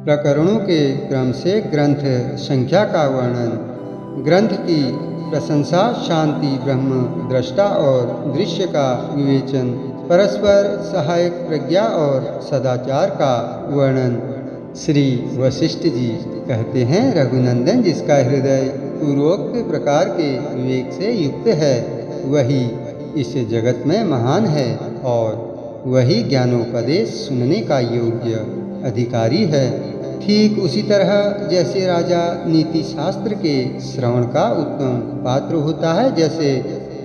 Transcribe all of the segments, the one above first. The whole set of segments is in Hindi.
प्रकरणों के क्रम से ग्रंथ संख्या का वर्णन, ग्रंथ की प्रशंसा, शांति, ब्रह्म दृष्टा और दृश्य का विवेचन, परस्पर सहायक प्रज्ञा और सदाचार का वर्णन। श्री वशिष्ठ जी कहते हैं, रघुनंदन जिसका हृदय पूर्वोक्त प्रकार के विवेक से युक्त है, वही इस जगत में महान है और वही ज्ञानोपदेश सुनने का योग्य अधिकारी है। ठीक उसी तरह जैसे राजा नीति शास्त्र के श्रवण का उत्तम पात्र होता है, जैसे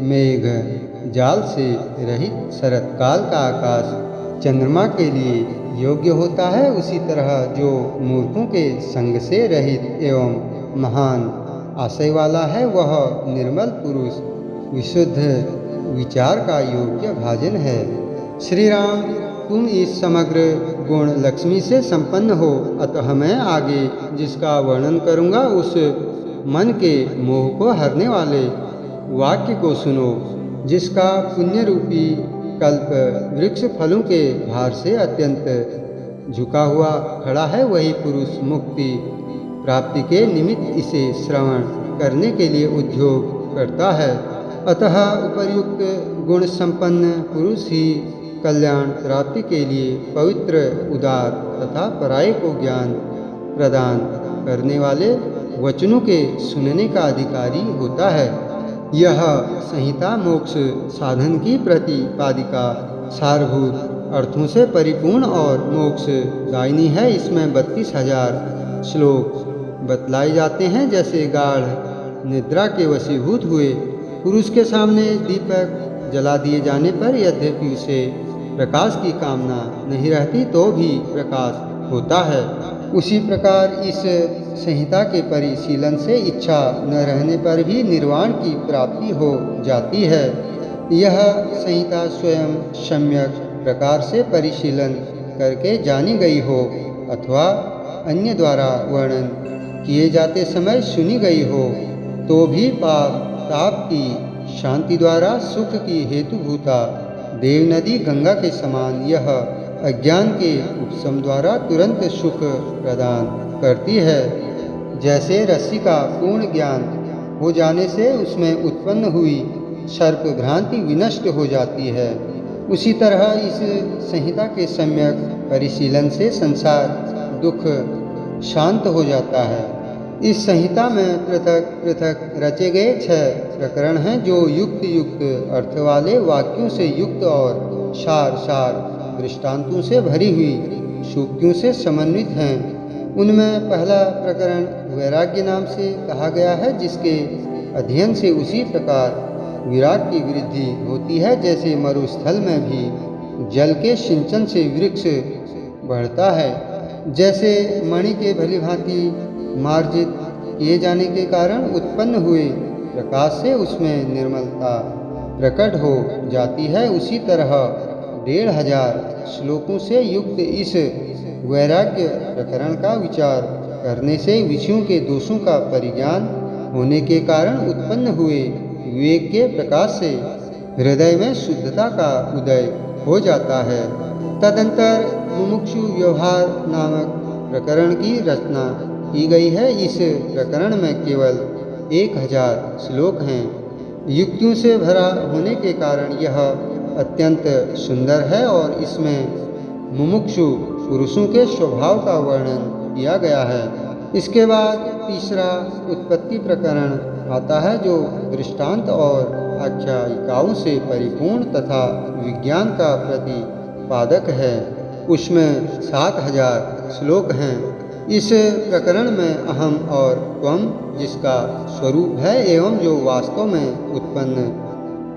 मेघ जाल से रहित शरतकाल का आकाश चंद्रमा के लिए योग्य होता है, उसी तरह जो मूर्खों के संग से रहित एवं महान आशय वाला है, वह निर्मल पुरुष विशुद्ध विचार का योग्य भाजन है। श्री राम, तुम इस समग्र गुण लक्ष्मी से संपन्न हो, अतः मैं आगे जिसका वर्णन करूँगा उस मन के मोह को हरने वाले वाक्य को सुनो, जिसका पुण्य रूपी कल्प वृक्ष फलों के भार से अत्यंत झुका हुआ खड़ा है। वही पुरुष मुक्ति प्राप्ति के निमित्त इसे श्रवण करने के लिए उद्योग करता है। अतः उपर्युक्त गुण संपन्न पुरुष ही कल्याण प्राप्ति के लिए पवित्र, उदार तथा पराये को ज्ञान प्रदान करने वाले वचनों के सुनने का अधिकारी होता है। यह संहिता मोक्ष साधन की प्रतिपादिका सारभूत अर्थों से परिपूर्ण और मोक्ष दायिनी है। इसमें 32,000 श्लोक बतलाए जाते हैं। जैसे गाढ़ निद्रा के वशीभूत हुए पुरुष के सामने दीपक जला दिए जाने पर यद्यपि उसे प्रकाश की कामना नहीं रहती तो भी प्रकाश होता है, उसी प्रकार इस संहिता के परिशीलन से इच्छा न रहने पर भी निर्वाण की प्राप्ति हो जाती है। यह संहिता स्वयं सम्यक प्रकार से परिशीलन करके जानी गई हो अथवा अन्य द्वारा वर्णन किए जाते समय सुनी गई हो, तो भी पाप ताप की शांति द्वारा सुख की हेतुभूता देव नदी गंगा के समान यह अज्ञान के उपशम द्वारा तुरंत सुख प्रदान करती है। जैसे रस्सी का पूर्ण ज्ञान हो जाने से उसमें उत्पन्न हुई सर्प भ्रांति विनष्ट हो जाती है, उसी तरह इस संहिता के सम्यक परिशीलन से संसार दुख शांत हो जाता है। इस संहिता में पृथक पृथक रचे गए 6 प्रकरण हैं, जो युक्त युक्त अर्थ वाले वाक्यों से युक्त और सार सार दृष्टांतों से भरी हुई सूक्तियों से समन्वित हैं। उनमें पहला प्रकरण वैराग्य नाम से कहा गया है, जिसके अध्ययन से उसी प्रकार विराग की वृद्धि होती है जैसे मरुस्थल में भी जल के सिंचन से वृक्ष बढ़ता है। जैसे मणि के भली भांति मार्जित किए जाने के कारण उत्पन्न हुए प्रकाश से उसमें निर्मलता प्रकट हो जाती है, उसी तरह 1,500 श्लोकों से युक्त इस वैराग्य प्रकरण का विचार करने से विषयों के दोषों का परिज्ञान होने के कारण उत्पन्न हुए विवेक के प्रकाश से हृदय में शुद्धता का उदय हो जाता है। तदंतर मुमुक्षु व्यवहार नामक प्रकरण की रचना की गई है। इस प्रकरण में केवल 1,000 श्लोक हैं। युक्तियों से भरा होने के कारण यह अत्यंत सुंदर है और इसमें मुमुक्षु पुरुषों के स्वभाव का वर्णन किया गया है। इसके बाद तीसरा उत्पत्ति प्रकरण आता है, जो दृष्टांत और आख्यायिकाओं से परिपूर्ण तथा विज्ञान का प्रतिपादक है। उसमें 7,000 श्लोक हैं। इस प्रकरण में अहम और त्वम जिसका स्वरूप है एवं जो वास्तव में उत्पन्न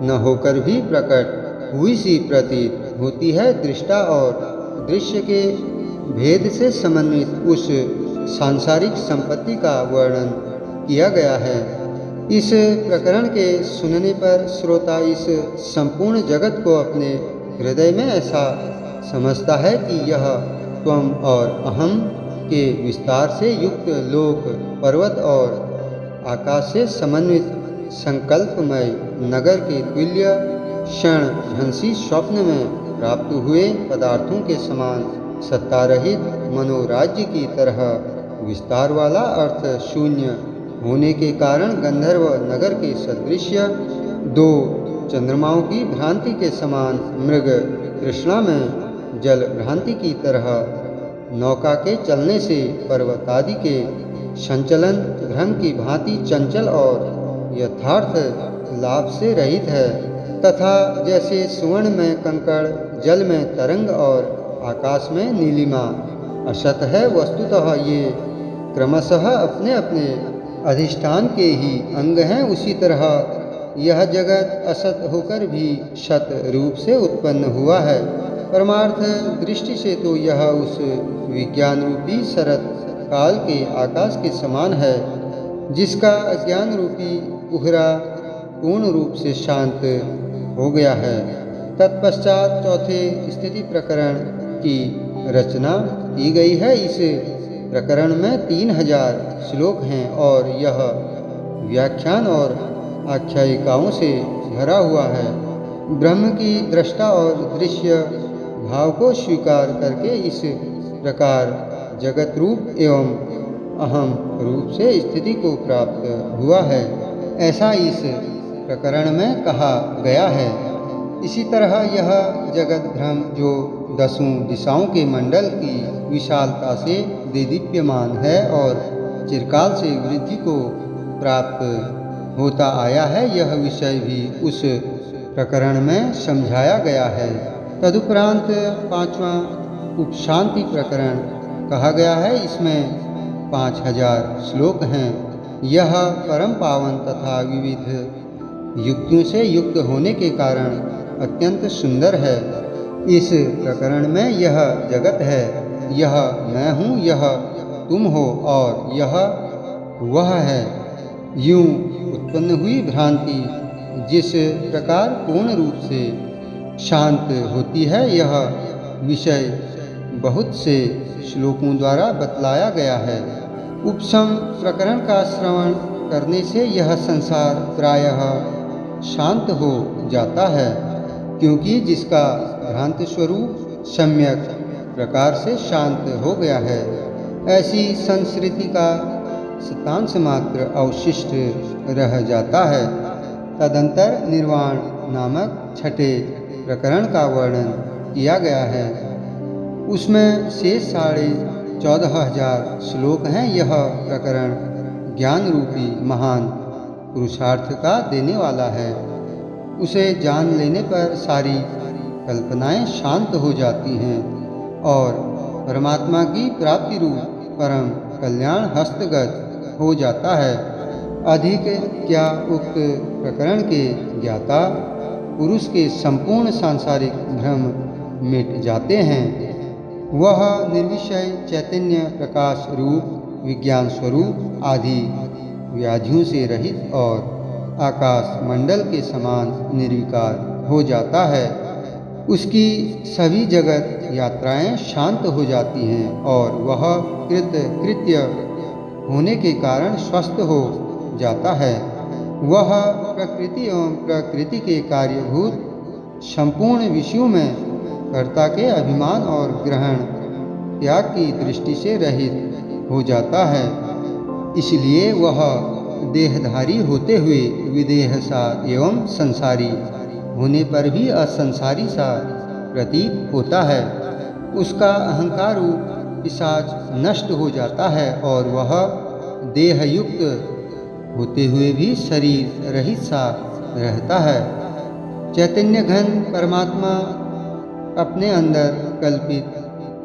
न होकर भी प्रकट हुई सी प्रतीत होती है, दृष्टा और दृश्य के भेद से समन्वित उस सांसारिक संपत्ति का वर्णन किया गया है। इस प्रकरण के सुनने पर श्रोता इस संपूर्ण जगत को अपने हृदय में ऐसा समझता है कि यह त्वम और अहम के विस्तार से युक्त लोक, पर्वत और आकाश से समन्वित संकल्पमय नगर के तुल्य क्षण झंसी स्वप्न में प्राप्त हुए पदार्थों के समान सत्ता रहित मनोराज्य की तरह विस्तार वाला, अर्थ शून्य होने के कारण गंधर्व नगर के सदृश, दो चंद्रमाओं की भ्रांति के समान मृग तृष्णा में जल भ्रांति की तरह नौका के चलने से पर्वतादि के संचलन भ्रम की भांति चंचल और यथार्थ लाभ से रहित है, तथा जैसे सुवर्ण में कंकड़, जल में तरंग और आकाश में नीलिमा असत है, वस्तुतः ये क्रमशः अपने अपने अधिष्ठान के ही अंग हैं, उसी तरह यह जगत असत होकर भी सत रूप से उत्पन्न हुआ है। परमार्थ दृष्टि से तो यह उस विज्ञान रूपी शरत काल के आकाश के समान है, जिसका अज्ञान रूपी उहरा पूर्ण रूप से शांत हो गया है। तत्पश्चात चौथे स्थिति प्रकरण की रचना की गई है। इस प्रकरण में 3000 श्लोक हैं और यह व्याख्यान और आख्यायिकाओं से भरा हुआ है। ब्रह्म की दृष्टा और दृश्य भाव को स्वीकार करके इस प्रकार जगत रूप एवं अहम रूप से स्थिति को प्राप्त हुआ है, ऐसा इस प्रकरण में कहा गया है। इसी तरह यह जगत भ्रम जो 10 दिशाओं के मंडल की विशालता से देदीप्यमान है और चिरकाल से वृद्धि को प्राप्त होता आया है, यह विषय भी उस प्रकरण में समझाया गया है। तदुपरांत 5वां उपशांति प्रकरण कहा गया है। इसमें 5000 श्लोक हैं। यह परम पावन तथा विविध युक्तियों से युक्त होने के कारण अत्यंत सुंदर है। इस प्रकरण में यह जगत है, यह मैं हूँ, यह तुम हो और यह वह है, यूं उत्पन्न हुई भ्रांति जिस प्रकार पूर्ण रूप से शांत होती है, यह विषय बहुत से श्लोकों द्वारा बतलाया गया है। उपशम प्रकरण का श्रवण करने से यह संसार प्रायः शांत हो जाता है, क्योंकि जिसका भ्रांत स्वरूप सम्यक प्रकार से शांत हो गया है, ऐसी संस्कृति का शतांश मात्र अवशिष्ट रह जाता है। तदंतर निर्वाण नामक छठे प्रकरण का वर्णन किया गया है। उसमें शेष 14,500 श्लोक हैं। यह प्रकरण ज्ञान रूपी महान पुरुषार्थ का देने वाला है। उसे जान लेने पर सारी कल्पनाएं शांत हो जाती हैं और परमात्मा की प्राप्ति रूप परम कल्याण हस्तगत हो जाता है। अधिक क्या उक्त प्रकरण के ज्ञाता पुरुष के संपूर्ण सांसारिक भ्रम मिट जाते हैं। वह निर्विषय चैतन्य प्रकाश रूप विज्ञान स्वरूप आदि व्याधियों से रहित और आकाश मंडल के समान निर्विकार हो जाता है। उसकी सभी जगत यात्राएं शांत हो जाती हैं और वह कृत्य होने के कारण स्वस्थ हो जाता है। वह प्रकृति एवं प्रकृति के कार्यभूत संपूर्ण विषयों में कर्ता के अभिमान और ग्रहण त्याग की दृष्टि से रहित हो जाता है। इसलिए वह देहधारी होते हुए विदेह सा एवं संसारी होने पर भी असंसारी सा प्रतीत होता है। उसका अहंकार रूप पिशाच नष्ट हो जाता है और वह देहयुक्त होते हुए भी शरीर रहित सा रहता है। चैतन्य घन परमात्मा अपने अंदर कल्पित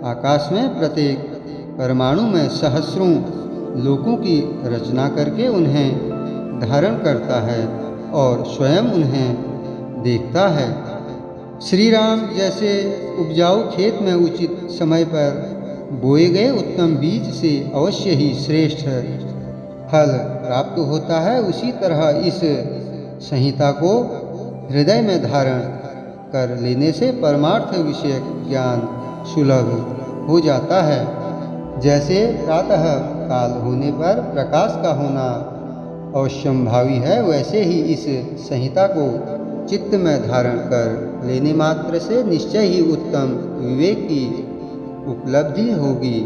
आकाश में प्रत्येक परमाणु में सहस्रों लोकों की रचना करके उन्हें धारण करता है और स्वयं उन्हें देखता है। श्री राम जैसे उपजाऊ खेत में उचित समय पर बोए गए उत्तम बीज से अवश्य ही श्रेष्ठ फल प्राप्त होता है, उसी तरह इस संहिता को हृदय में धारण कर लेने से परमार्थ विषयक ज्ञान सुलभ हो जाता है। जैसे प्रातः काल होने पर प्रकाश का होना अवश्यंभावी है, वैसे ही इस संहिता को चित्त में धारण कर लेने मात्र से निश्चय ही उत्तम विवेक की उपलब्धि होगी।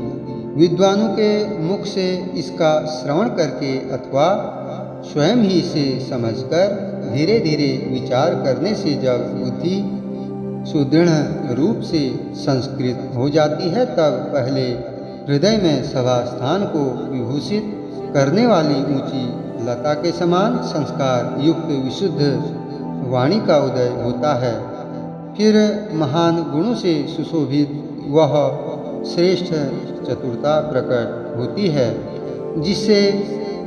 विद्वानों के मुख से इसका श्रवण करके अथवा स्वयं ही इसे समझकर धीरे धीरे विचार करने से जब बुद्धि सुदृढ़ रूप से संस्कृत हो जाती है, तब पहले हृदय में सभा स्थान को विभूषित करने वाली ऊंची लता के समान संस्कार युक्त विशुद्ध वाणी का उदय होता है। फिर महान गुणों से सुशोभित वह श्रेष्ठ चतुरता प्रकट होती है, जिससे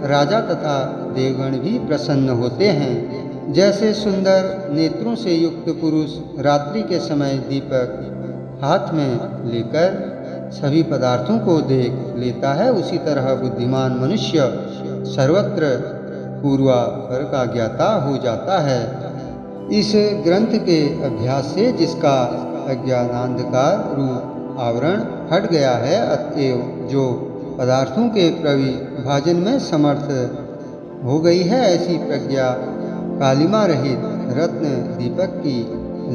राजा तथा देवगण भी प्रसन्न होते हैं। जैसे सुंदर नेत्रों से युक्त पुरुष रात्रि के समय दीपक हाथ में लेकर सभी पदार्थों को देख लेता है, उसी तरह बुद्धिमान मनुष्य सर्वत्र पूर्वापर का ज्ञाता हो जाता है। इस ग्रंथ के अभ्यास से जिसका अज्ञानांधकार रूप आवरण हट गया है, अतएव जो पदार्थों के प्रविभाजन में समर्थ हो गई है, ऐसी प्रज्ञा कालिमा रहित रत्न दीपक की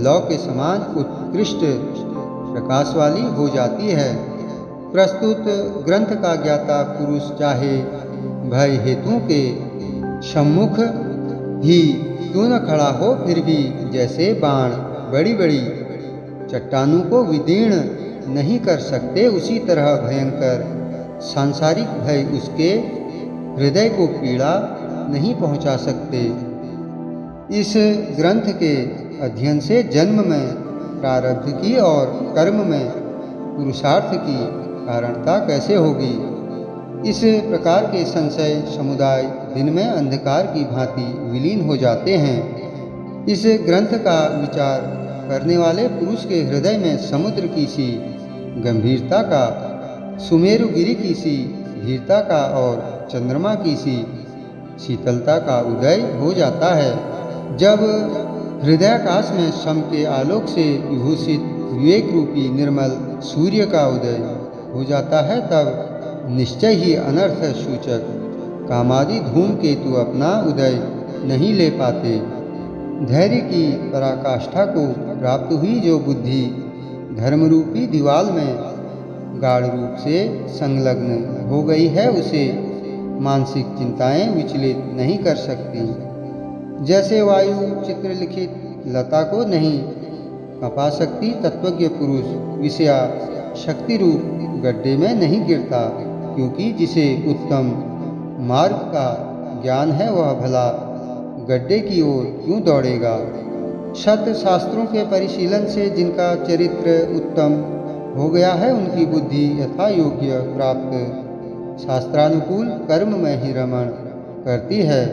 लौ के समान उत्कृष्ट प्रकाश वाली हो जाती है। प्रस्तुत ग्रंथ का ज्ञाता पुरुष चाहे भय हेतुओं के सम्मुख ही क्यों न खड़ा हो, फिर भी जैसे बाण बड़ी बड़ी चट्टानों को विदीर्ण नहीं कर सकते, उसी तरह भयंकर सांसारिक भय उसके हृदय को पीड़ा नहीं पहुंचा सकते। इस ग्रंथ के अध्ययन से जन्म में प्रारब्ध की और कर्म में पुरुषार्थ की कारणता कैसे होगी। इस प्रकार के संशय समुदाय दिन में अंधकार की भांति विलीन हो जाते हैं। इस ग्रंथ का विचार करने वाले पुरुष के हृदय में समुद्र की सी गंभीरता का, सुमेरुगिरी की सी धीरता का और चंद्रमा की सी शीतलता का उदय हो जाता है। जब हृदयाकाश में सम के आलोक से विभूषित विवेक रूपी निर्मल सूर्य का उदय हो जाता है, तब निश्चय ही अनर्थ सूचक कामादि धूमकेतु अपना उदय नहीं ले पाते। धैर्य की पराकाष्ठा को प्राप्त हुई जो बुद्धि धर्मरूपी दीवाल में गाढ़ रूप से संलग्न हो गई है, उसे मानसिक चिंताएं विचलित नहीं कर सकती। जैसे वायु चित्रलिखित लता को नहीं कपा सकती, तत्वज्ञ पुरुष विषया शक्ति रूप गड्ढे में नहीं गिरता, क्योंकि जिसे उत्तम मार्ग का ज्ञान है वह भला गड्ढे की ओर क्यों दौड़ेगा। शत शास्त्रों के परिशीलन से जिनका चरित्र उत्तम हो गया है, उनकी बुद्धि यथा योग्य प्राप्त शास्त्रानुकूल कर्म में ही रमण करती है।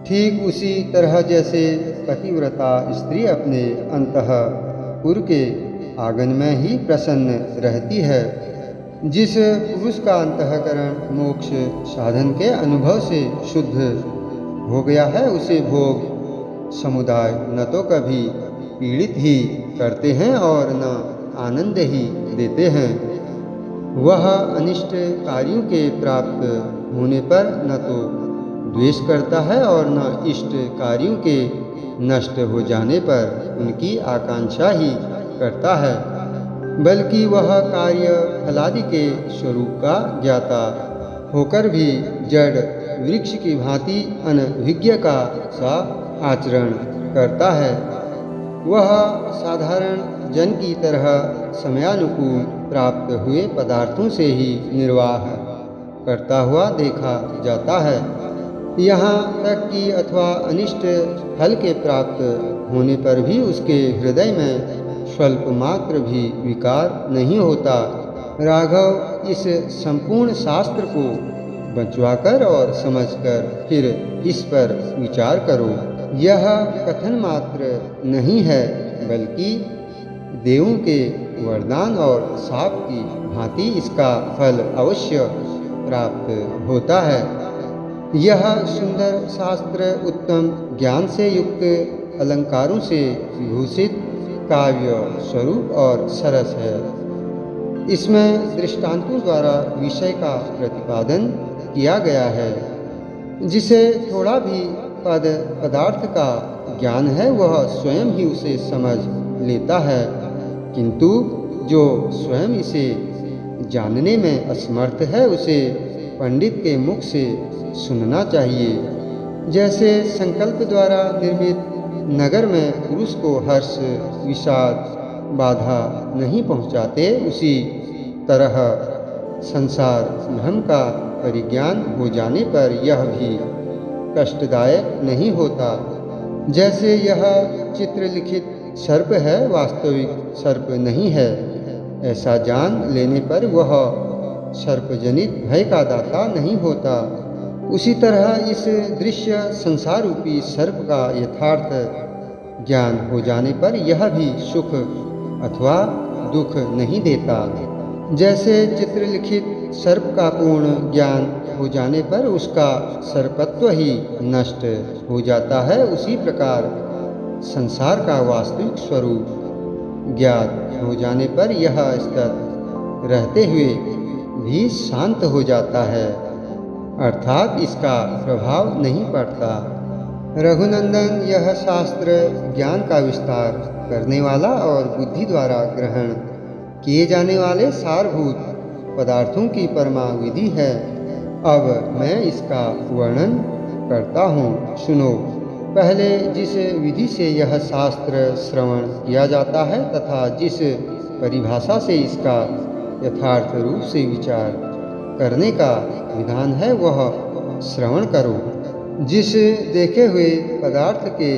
ठीक उसी तरह जैसे पतिव्रता स्त्री अपने अंतःपुर के आंगन में ही प्रसन्न रहती है। जिस पुरुष का अंतःकरण मोक्ष साधन के अनुभव से शुद्ध हो गया है, उसे भोग समुदाय न तो कभी पीड़ित ही करते हैं और न आनंद ही देते हैं। वह अनिष्ट कार्यों के प्राप्त होने पर न तो द्वेष करता है और न इष्ट कार्यों के नष्ट हो जाने पर उनकी आकांक्षा ही करता है, बल्कि वह कार्य फलादि के स्वरूप का ज्ञाता होकर भी जड़ वृक्ष की भांति अनभिज्ञ का सा आचरण करता है। वह साधारण जन की तरह समयानुकूल प्राप्त हुए पदार्थों से ही निर्वाह करता हुआ देखा जाता है। यहाँ तक कि अथवा अनिष्ट फल के प्राप्त होने पर भी उसके हृदय में स्वल्प मात्र भी विकार नहीं होता। राघव, इस संपूर्ण शास्त्र को बंचवाकर और समझकर फिर इस पर विचार करो। यह कथन मात्र नहीं है, बल्कि देवों के वरदान और शाप की भांति इसका फल अवश्य प्राप्त होता है। यह सुंदर शास्त्र उत्तम ज्ञान से युक्त अलंकारों से विभूषित काव्य स्वरूप और सरस है। इसमें दृष्टांतों द्वारा विषय का प्रतिपादन किया गया है। जिसे थोड़ा भी पदार्थ का ज्ञान है, वह स्वयं ही उसे समझ लेता है, किंतु जो स्वयं इसे जानने में असमर्थ है उसे पंडित के मुख से सुनना चाहिए। जैसे संकल्प द्वारा निर्मित नगर में पुरुष को हर्ष विषाद बाधा नहीं पहुँचाते, उसी तरह संसार भ्रम का परिज्ञान हो जाने पर यह भी कष्टदायक नहीं होता। जैसे यह चित्रलिखित सर्प है, वास्तविक सर्प नहीं है, ऐसा जान लेने पर वह सर्पजनित भय का दाता नहीं होता। उसी तरह इस दृश्य संसार रूपी सर्प का यथार्थ ज्ञान हो जाने पर यह भी सुख अथवा दुख नहीं देता। जैसे चित्रलिखित सर्प का पूर्ण ज्ञान हो जाने पर उसका सर्पत्व ही नष्ट हो जाता है, उसी प्रकार संसार का वास्तविक स्वरूप ज्ञात हो जाने पर यह स्थिर रहते हुए भी शांत हो जाता है, अर्थात इसका प्रभाव नहीं पड़ता। रघुनंदन, यह शास्त्र ज्ञान का विस्तार करने वाला और बुद्धि द्वारा ग्रहण किए जाने वाले सारभूत पदार्थों की परमा विधि है। अब मैं इसका वर्णन करता हूँ, सुनो। पहले जिस विधि से यह शास्त्र श्रवण किया जाता है तथा जिस परिभाषा से इसका यथार्थ रूप से विचार करने का विधान है वह श्रवण करो। जिस देखे हुए पदार्थ के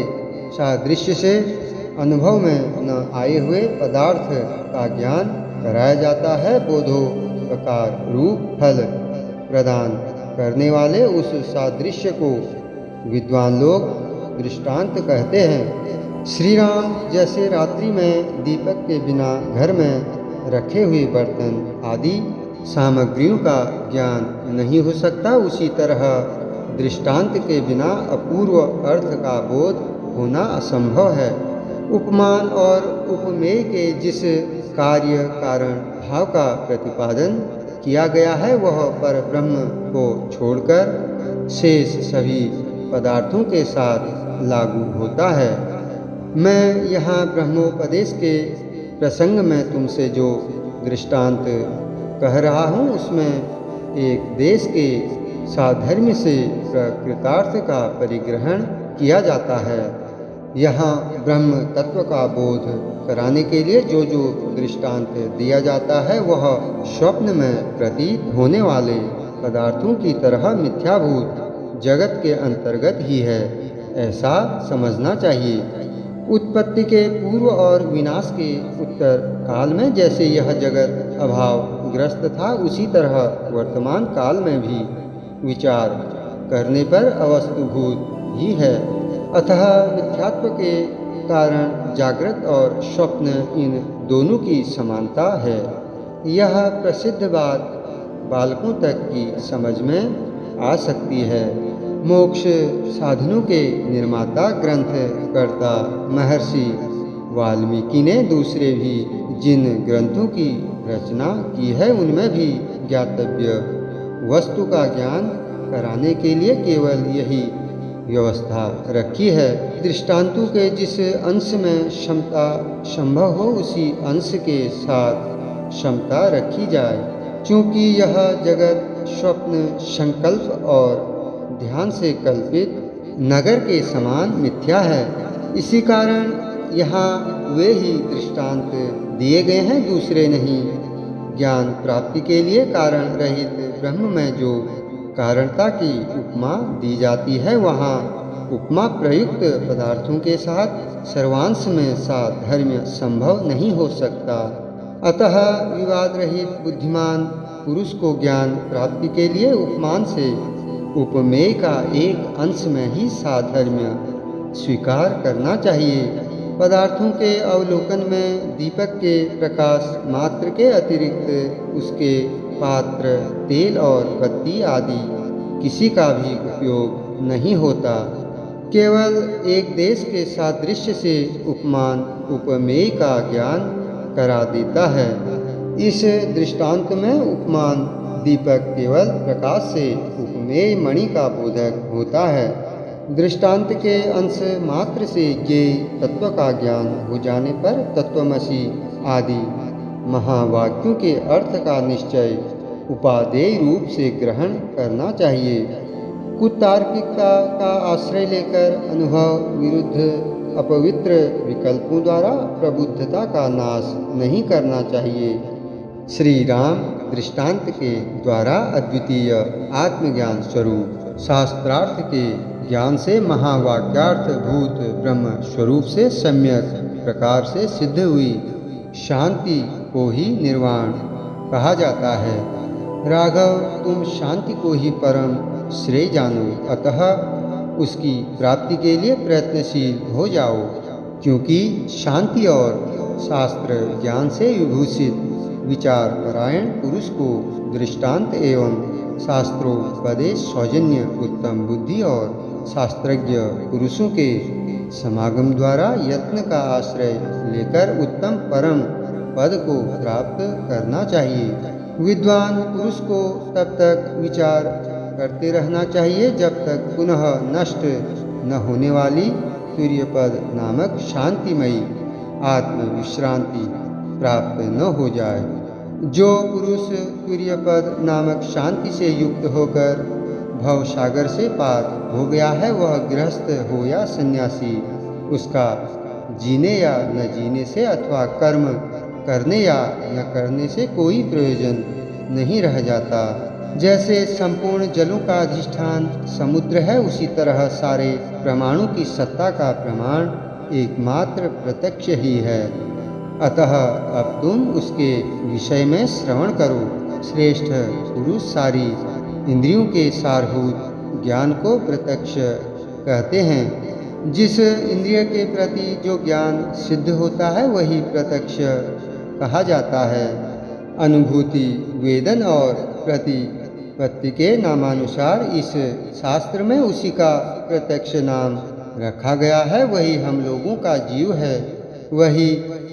सादृश्य से अनुभव में न आए हुए पदार्थ का ज्ञान कराया जाता है, बोधो प्रकार रूप फल प्रदान करने वाले उस सादृश्य को विद्वान लोग दृष्टांत कहते हैं। श्री राम जैसे रात्रि में दीपक के बिना घर में रखे हुए बर्तन आदि सामग्रियों का ज्ञान नहीं हो सकता, उसी तरह दृष्टांत के बिना अपूर्व अर्थ का बोध होना असंभव है। उपमान और उपमेय के जिस कार्य कारण भाव का प्रतिपादन किया गया है वह पर ब्रह्म को छोड़कर शेष सभी पदार्थों के साथ लागू होता है। मैं यहाँ ब्रह्मोपदेश के प्रसंग में तुमसे जो दृष्टांत कह रहा हूँ उसमें एक देश के साधर्म्य से प्रकृतार्थ का परिग्रहण किया जाता है। यहाँ ब्रह्म तत्व का बोध कराने के लिए जो जो दृष्टांत दिया जाता है वह स्वप्न में प्रतीत होने वाले पदार्थों की तरह मिथ्याभूत जगत के अंतर्गत ही है, ऐसा समझना चाहिए। उत्पत्ति के पूर्व और विनाश के उत्तर काल में जैसे यह जगत अभावग्रस्त था, उसी तरह वर्तमान काल में भी विचार करने पर अवस्तुभूत ही है। अतः मिथ्यात्व के कारण जागृत और स्वप्न इन दोनों की समानता है। यह प्रसिद्ध बात बालकों तक की समझ में आ सकती है। मोक्ष साधनों के निर्माता ग्रंथ कर्ता महर्षि वाल्मीकि ने दूसरे भी जिन ग्रंथों की रचना की है उनमें भी ज्ञातव्य वस्तु का ज्ञान कराने के लिए केवल यही व्यवस्था रखी है। दृष्टांतों के जिस अंश में क्षमता संभव हो उसी अंश के साथ क्षमता रखी जाए। क्योंकि यह जगत स्वप्न संकल्प और ध्यान से कल्पित नगर के समान मिथ्या है, इसी कारण यहाँ वे ही दृष्टांत दिए गए हैं, दूसरे नहीं। ज्ञान प्राप्ति के लिए कारण रहित ब्रह्म में जो कारणता की उपमा दी जाती है वहाँ उपमा प्रयुक्त पदार्थों के साथ सर्वांश में साधर्म्य संभव नहीं हो सकता। अतः विवाद रहित बुद्धिमान पुरुष को ज्ञान प्राप्ति के लिए उपमान से उपमेय का एक अंश में ही साधर्म्य स्वीकार करना चाहिए। पदार्थों के अवलोकन में दीपक के प्रकाश मात्र के अतिरिक्त उसके पात्र, तेल और बत्ती आदि किसी का भी उपयोग नहीं होता। केवल एक देश के सादृश्य से उपमान उपमेय का ज्ञान करा देता है। इस दृष्टांत में उपमान दीपक केवल प्रकाश से उपमेय मणि का बोधक होता है। दृष्टांत के अंश मात्र से ये तत्व का ज्ञान हो जाने पर तत्वमसि आदि महावाक्यों के अर्थ का निश्चय उपादेय रूप से ग्रहण करना चाहिए। कुतार्किकता का आश्रय लेकर अनुभव विरुद्ध अपवित्र विकल्पों द्वारा प्रबुद्धता का नाश नहीं करना चाहिए। श्री राम दृष्टांत के द्वारा अद्वितीय आत्मज्ञान स्वरूप शास्त्रार्थ के ज्ञान से महावाक्यार्थ भूत ब्रह्म स्वरूप से सम्यक प्रकार से सिद्ध हुई शांति को ही निर्वाण कहा जाता है। राघव, तुम शांति को ही परम श्रेय जानो, अतः उसकी प्राप्ति के लिए प्रयत्नशील हो जाओ, क्योंकि शांति और शास्त्र ज्ञान से विभूषित विचार परायण पुरुष को दृष्टांत एवं शास्त्रोपदेश सौजन्य उत्तम बुद्धि और शास्त्रज्ञ पुरुषों के समागम द्वारा यत्न का आश्रय लेकर उत्तम परम पद को प्राप्त करना चाहिए। विद्वान पुरुष को तब तक विचार करते रहना चाहिए जब तक पुनः नष्ट न होने वाली तुर्यपद नामक शांतिमयी आत्मविश्रांति प्राप्त न हो जाए। जो पुरुष तुर्यपद नामक शांति से युक्त होकर भव सागर से पार हो गया है, वह गृहस्थ हो या सन्यासी, उसका जीने या न जीने से अथवा कर्म करने या न करने से कोई प्रयोजन नहीं रह जाता। जैसे संपूर्ण जलों का अधिष्ठान समुद्र है, उसी तरह सारे प्रमाणों की सत्ता का प्रमाण एकमात्र प्रत्यक्ष ही है। अतः अब तुम उसके विषय में श्रवण करो। श्रेष्ठ पुरुष सारी इंद्रियों के सारभूत ज्ञान को प्रत्यक्ष कहते हैं। जिस इंद्रिय के प्रति जो ज्ञान सिद्ध होता है वही प्रत्यक्ष कहा जाता है। अनुभूति, वेदन और प्रतिपत्ति के नामानुसार इस शास्त्र में उसी का प्रत्यक्ष नाम रखा गया है। वही हम लोगों का जीव है, वही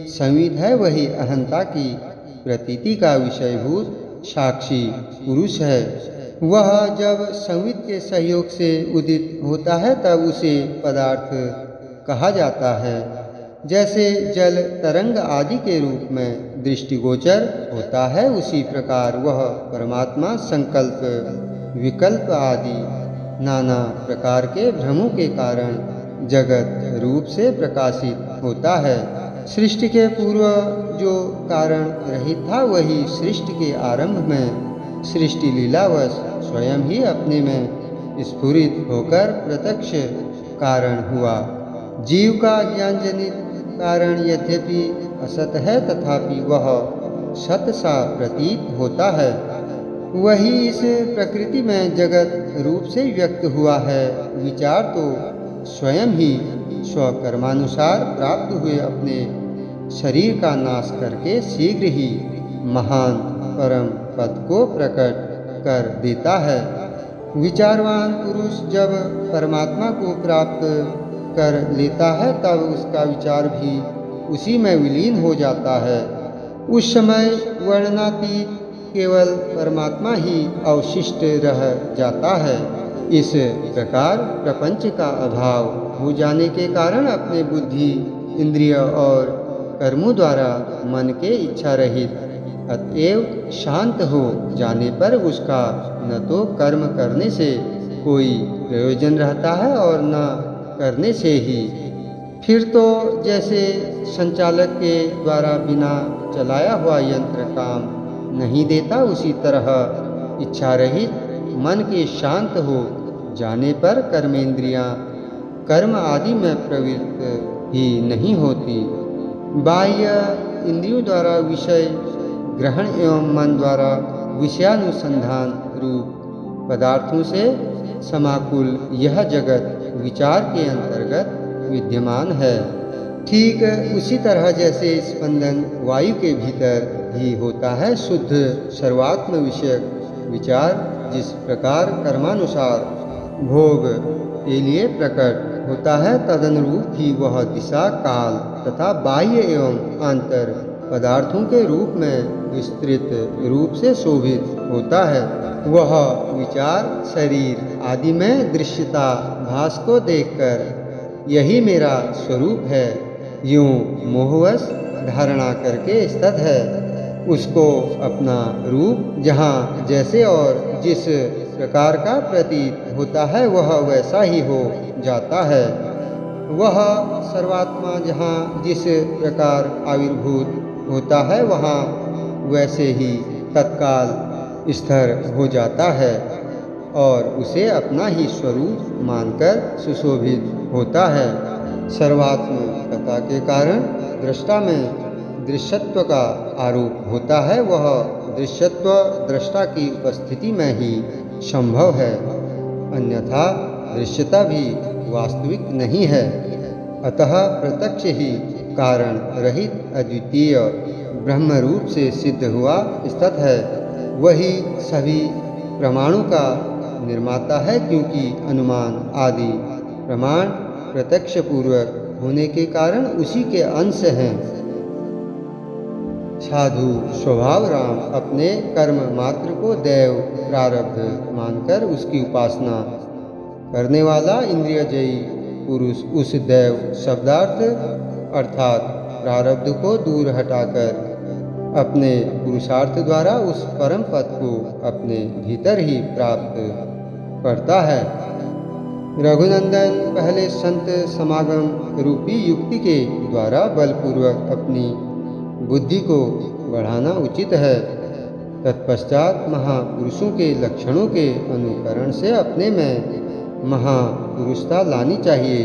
संविद है, वही अहंता की प्रतीति का विषयभूत साक्षी पुरुष है। वह जब संविद के सहयोग से उदित होता है तब उसे पदार्थ कहा जाता है। जैसे जल तरंग आदि के रूप में दृष्टिगोचर होता है, उसी प्रकार वह परमात्मा संकल्प, विकल्प आदि नाना प्रकार के भ्रमों के कारण जगत रूप से प्रकाशित होता है। सृष्टि के पूर्व जो कारण रहित था, वही सृष्टि के आरंभ में सृष्टि लीलावश स्वयं ही अपने में स्फुरित होकर प्रत्यक्ष कारण हुआ। जीव का ज्ञान जनित कारण यद्यपि असत है, तथापि वह सत सा प्रतीत होता है। वही इस प्रकृति में जगत रूप से व्यक्त हुआ है। विचार तो स्वयं ही स्वकर्मानुसार प्राप्त हुए अपने शरीर का नाश करके शीघ्र ही महान परम पद को प्रकट कर देता है। विचारवान पुरुष जब परमात्मा को प्राप्त कर लेता है तब उसका विचार भी उसी में विलीन हो जाता है। उस समय वर्णनातीत केवल परमात्मा ही अवशिष्ट रह जाता है। इस प्रकार प्रपंच का अभाव हो जाने के कारण अपने बुद्धि, इंद्रिय और कर्मों द्वारा मन के इच्छा रहित अतएव शांत हो जाने पर उसका न तो कर्म करने से कोई प्रयोजन रहता है और न करने से ही फिर तो जैसे संचालक के द्वारा बिना चलाया हुआ यंत्र काम नहीं देता, उसी तरह इच्छा रहित मन के शांत हो जाने पर कर्मेंद्रियां कर्म आदि में प्रवृत्त ही नहीं होती। बाह्य इंद्रियों द्वारा विषय ग्रहण एवं मन द्वारा विषयानुसंधान रूप पदार्थों से समाकुल यह जगत विचार के अंतर्गत विद्यमान है। ठीक उसी तरह जैसे स्पंदन वायु के भीतर ही होता है, शुद्ध सर्वात्म विषयक विचार जिस प्रकार कर्मानुसार भोग के लिए प्रकट होता है, तदनुरूप ही वह दिशा, काल तथा बाह्य एवं आंतर पदार्थों के रूप में विस्तृत रूप से शोभित होता है। वह विचार शरीर आदि में दृश्यता भास को देखकर यही मेरा स्वरूप है यूं मोहवश धारणा करके स्थित है। उसको अपना रूप जहाँ जैसे और जिस प्रकार का प्रतीत होता है वह वैसा ही हो जाता है। वह सर्वात्मा जहाँ जिस प्रकार आविर्भूत होता है वहाँ वैसे ही तत्काल स्थिर हो जाता है और उसे अपना ही स्वरूप मानकर सुशोभित होता है। सर्वात्मकता के कारण दृष्टा में दृश्यत्व का आरोप होता है। वह दृश्यत्व दृष्टा की उपस्थिति में ही संभव है, अन्यथा दृश्यता भी वास्तविक नहीं है। अतः प्रत्यक्ष ही कारण रहित अद्वितीय ब्रह्म रूप से सिद्ध हुआ स्थित है। वही सभी प्रमाणों का निर्माता है, क्योंकि अनुमान आदि प्रमाण प्रत्यक्ष पूर्वक होने के कारण उसी के अंश हैं। साधु स्वभाव राम अपने कर्म मात्र को दैव प्रारब्ध मानकर उसकी उपासना करने वाला इंद्रियजयी पुरुष उस दैव शब्दार्थ अर्थात प्रारब्ध को दूर हटाकर अपने पुरुषार्थ द्वारा उस परम पद को अपने भीतर ही प्राप्त करता है। रघुनंदन पहले संत समागम रूपी युक्ति के द्वारा बलपूर्वक अपनी बुद्धि को बढ़ाना उचित है। तत्पश्चात महापुरुषों के लक्षणों के अनुकरण से अपने में महापुरुषता लानी चाहिए।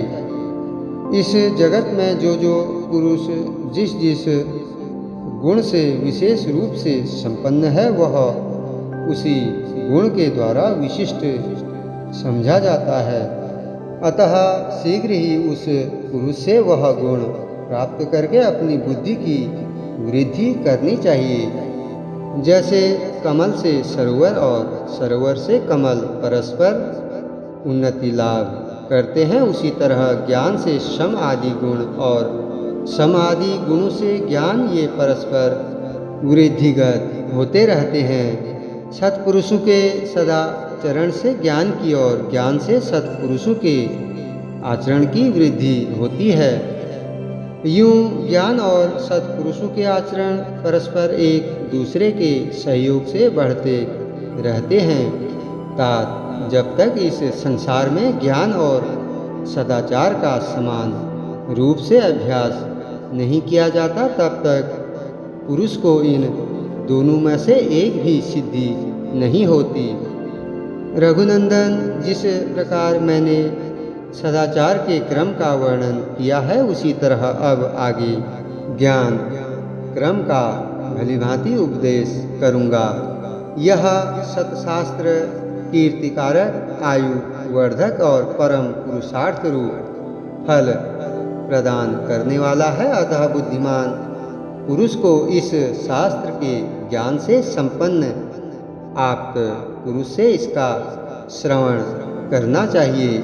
इस जगत में जो जो पुरुष जिस जिस गुण से विशेष रूप से संपन्न है वह उसी गुण के द्वारा विशिष्ट समझा जाता है। अतः शीघ्र ही उस पुरुष से वह गुण प्राप्त करके अपनी बुद्धि की वृद्धि करनी चाहिए। जैसे कमल से सरोवर और सरोवर से कमल परस्पर उन्नति लाभ करते हैं, उसी तरह ज्ञान से सम आदि गुण और सम आदि गुणों से ज्ञान ये परस्पर वृद्धिगत होते रहते हैं। सत्पुरुषों के सदाचरण से ज्ञान की और ज्ञान से सत्पुरुषों के आचरण की वृद्धि होती है। यूं ज्ञान और सत्पुरुषों के आचरण परस्पर एक दूसरे के सहयोग से बढ़ते रहते हैं। तात जब तक इस संसार में ज्ञान और सदाचार का समान रूप से अभ्यास नहीं किया जाता तब तक पुरुष को इन दोनों में से एक भी सिद्धि नहीं होती। रघुनंदन, जिस प्रकार मैंने सदाचार के क्रम का वर्णन किया है उसी तरह अब आगे ज्ञान क्रम का भलीभांति उपदेश करूँगा। यह सतशास्त्र कीर्तिकारक आयु वर्धक और परम पुरुषार्थ रूप फल प्रदान करने वाला है। अतः बुद्धिमान पुरुष को इस शास्त्र के ज्ञान से संपन्न आप्त पुरुष से इसका श्रवण करना चाहिए।